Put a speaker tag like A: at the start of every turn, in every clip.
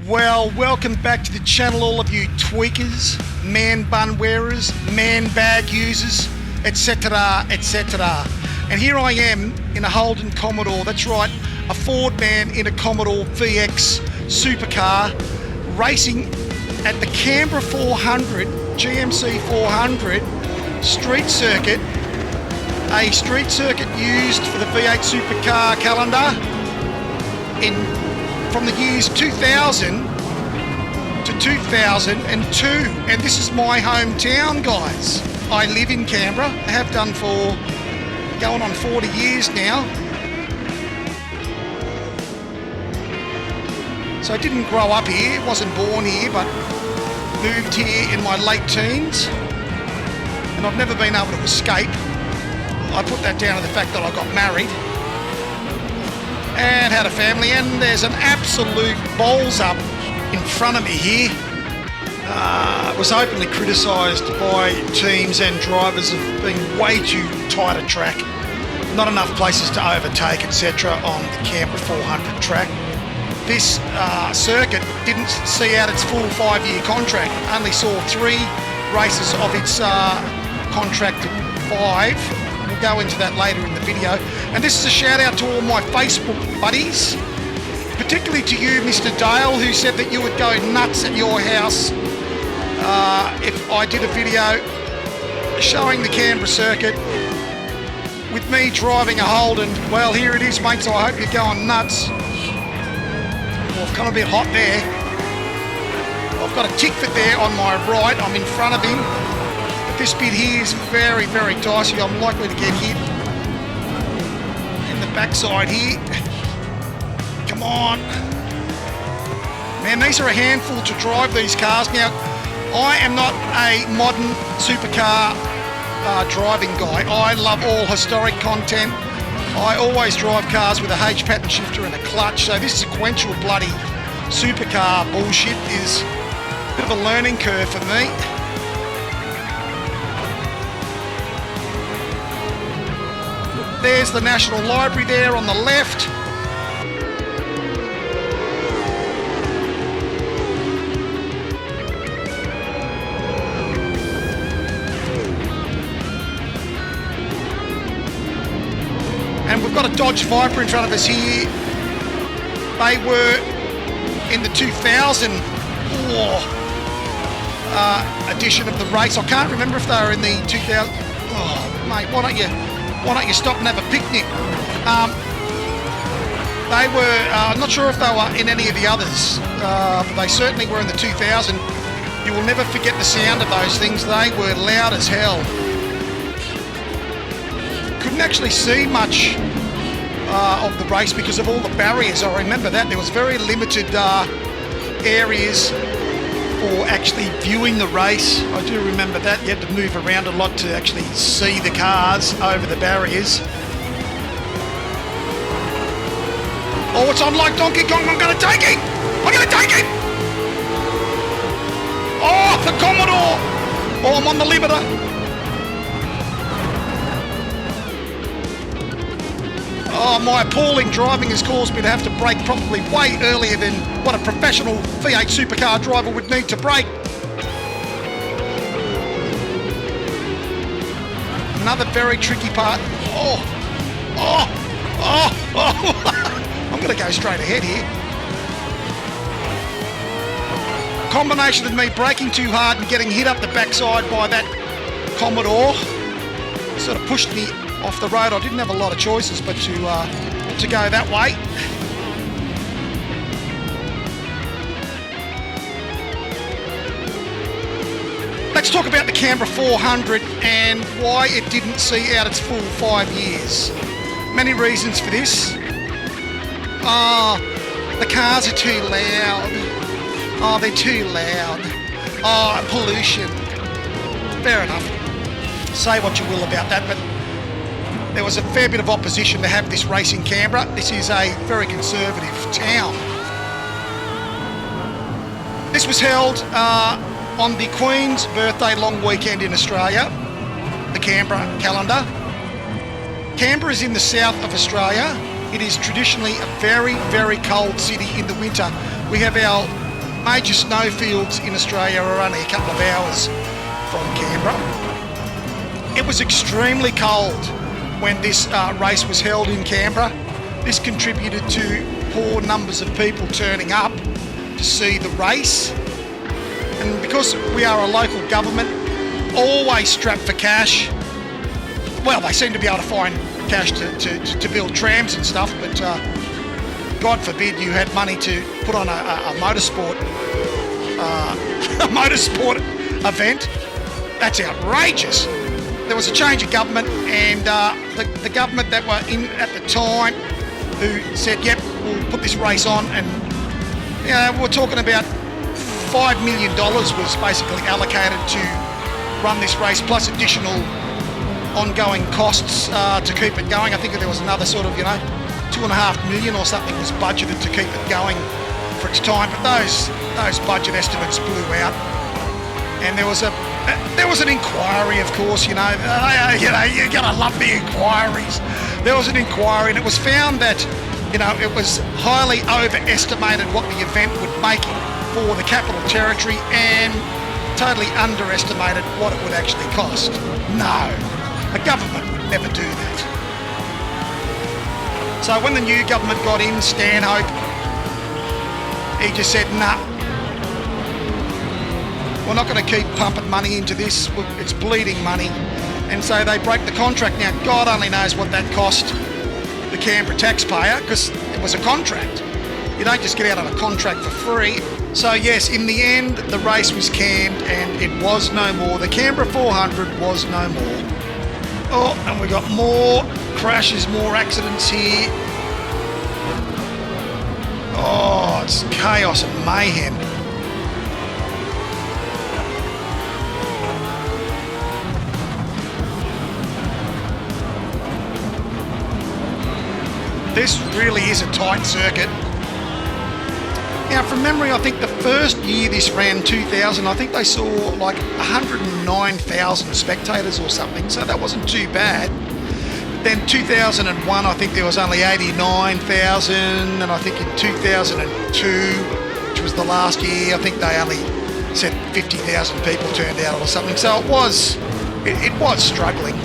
A: Well, welcome back to the channel, all of you tweakers, man bun wearers, man bag users, etc, etc. And here I am in a Holden Commodore, that's right, a Ford man in a Commodore VX supercar, racing at the Canberra 400, GMC 400 street circuit, a street circuit used for the V8 supercar calendar from the years 2000 to 2002, and this is my hometown, guys. I live in Canberra. I have done for going on 40 years now. So I didn't grow up here, wasn't born here, but moved here in my late teens, and I've never been able to escape. I put that down to the fact that I got married and had a family, and there's an absolute balls up in front of me here. Was openly criticised by teams and drivers of being way too tight a track, not enough places to overtake, etc. on the Canberra 400 track. This circuit didn't see out its full 5-year contract, only saw 3 races of its contracted 5. We'll go into that later in the video. And this is a shout out to all my Facebook buddies, particularly to you, Mr. Dale, who said that you would go nuts at your house if I did a video showing the Canberra circuit with me driving a Holden. Well, here it is, mates. I hope you're going nuts. Well, I've come a bit hot there. I've got a Tickford there on my right. I'm in front of him. But this bit here is very, very dicey. I'm likely to get hit in the backside here. Come on. Man, these are a handful to drive, these cars. Now, I am not a modern supercar driving guy. I love all historic content. I always drive cars with a H pattern shifter and a clutch, so this sequential bloody supercar bullshit is a bit of a learning curve for me. There's the National Library there on the left. And we've got a Dodge Viper in front of us here. They were in the 2000 edition of the race. I can't remember if they were in the 2000. Oh, mate, why don't you stop and have a picnic? They were, I'm not sure if they were in any of the others, but they certainly were in the 2000. You will never forget the sound of those things. They were loud as hell. Couldn't actually see much of the race because of all the barriers. I remember that. There was very limited areas for actually viewing the race. I do remember that. You had to move around a lot to actually see the cars over the barriers. Oh, it's on like Donkey Kong. I'm going to take it. I'm going to take it. Oh, the Commodore. Oh, I'm on the limiter. Oh, my appalling driving has caused me to have to brake probably way earlier than what a professional V8 supercar driver would need to brake. Another very tricky part. I'm going to go straight ahead here. A combination of me braking too hard and getting hit up the backside by that Commodore sort of pushed me off the road. I didn't have a lot of choices but to go that way. Let's talk about the Canberra 400 and why it didn't see out its full 5 years. Many reasons for this. The cars are too loud. Oh, they're too loud. Oh, pollution. Fair enough. Say what you will about that, but there was a fair bit of opposition to have this race in Canberra. This is a very conservative town. This was held on the Queen's birthday long weekend in Australia, the Canberra calendar. Canberra is in the south of Australia. It is traditionally a very, very cold city in the winter. We have our major snowfields in Australia are only a couple of hours from Canberra. It was extremely cold when this race was held in Canberra. This contributed to poor numbers of people turning up to see the race. And because we are a local government, always strapped for cash. Well, they seem to be able to find cash to build trams and stuff, but God forbid you had money to put on a motorsport event. That's outrageous. There was a change of government, and the government that were in at the time who said, yep, we'll put this race on, and we're talking about $5 million was basically allocated to run this race, plus additional ongoing costs to keep it going. I think there was another sort of, $2.5 million or something was budgeted to keep it going for its time, but those budget estimates blew out, and there was an inquiry, of course. You gotta love the inquiries. There was an inquiry, and it was found that it was highly overestimated what the event would make for the Capital Territory, and totally underestimated what it would actually cost. No, a government would never do that. So when the new government got in, Stanhope, he just said, nah, we're not going to keep pumping money into this. It's bleeding money. And so they broke the contract. Now, God only knows what that cost the Canberra taxpayer, because it was a contract. You don't just get out of a contract for free. So yes, in the end, the race was canned and it was no more. The Canberra 400 was no more. Oh, and we got more crashes, more accidents here. Oh, it's chaos and mayhem. This really is a tight circuit. Now, from memory, I think the first year this ran, 2000, I think they saw like 109,000 spectators or something, so that wasn't too bad. But then 2001, I think there was only 89,000, and I think in 2002, which was the last year, I think they only said 50,000 people turned out or something. So it was struggling.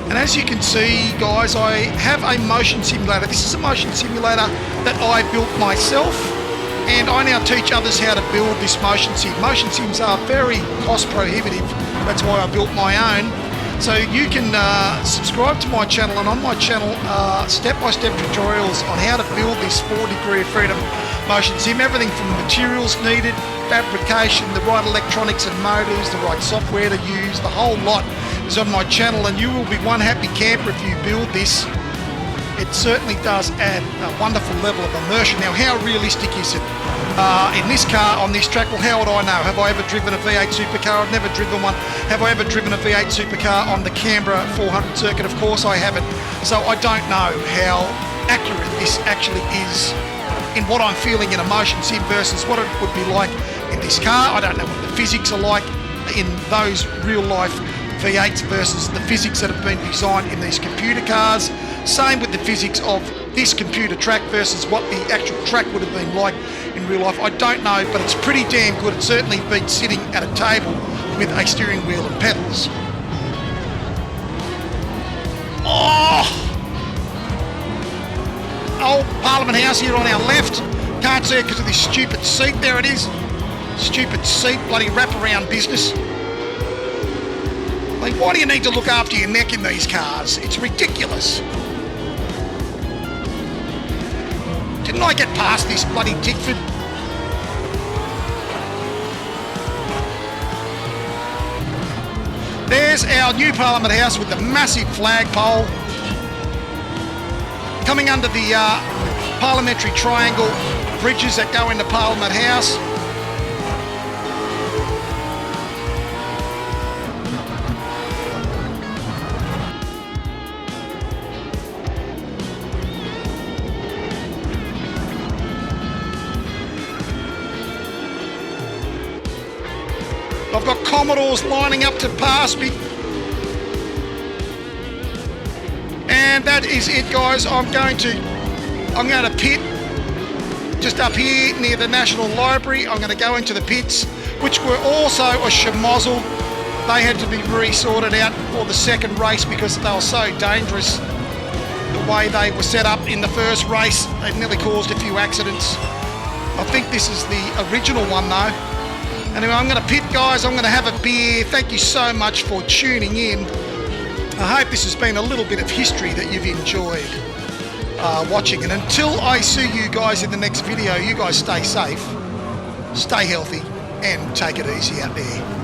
A: And as you can see, guys, I have a motion simulator. This is a motion simulator that I built myself, and I now teach others how to build this motion sim. Motion sims are very cost prohibitive. That's why I built my own. So you can subscribe to my channel, and on my channel, step-by-step tutorials on how to build this 4 degree of freedom motion sim. Everything from materials needed, fabrication, the right electronics and motors, the right software to use, the whole lot is on my channel, and you will be one happy camper if you build this. It certainly does add a wonderful level of immersion. Now, how realistic is it in this car on this track? Well, how would I know? Have I ever driven a V8 supercar? I've never driven one. Have I ever driven a V8 supercar on the Canberra 400 circuit? Of course I haven't. So I don't know how accurate this actually is in what I'm feeling in a motion sim versus what it would be like in this car. I don't know what the physics are like in those real life V8s versus the physics that have been designed in these computer cars. Same with the physics of this computer track versus what the actual track would have been like in real life. I don't know, but it's pretty damn good. It's certainly been sitting at a table with a steering wheel and pedals. Old Parliament House here on our left. Can't see it because of this stupid seat. There it is. Stupid seat, bloody wraparound business. Like, why do you need to look after your neck in these cars? It's ridiculous. Didn't I get past this bloody Tickford? There's our new Parliament House with the massive flagpole. Coming under the parliamentary triangle bridges that go into Parliament House. I've got Commodores lining up to pass me. And that is it, guys. I'm going to pit just up here near the National Library. I'm going to go into the pits, which were also a schmozzle. They had to be re-sorted out for the second race because they were so dangerous. The way they were set up in the first race, they nearly caused a few accidents. I think this is the original one though. Anyway, I'm going to pit, guys. I'm going to have a beer. Thank you so much for tuning in. I hope this has been a little bit of history that you've enjoyed watching. And until I see you guys in the next video, you guys stay safe, stay healthy, and take it easy out there.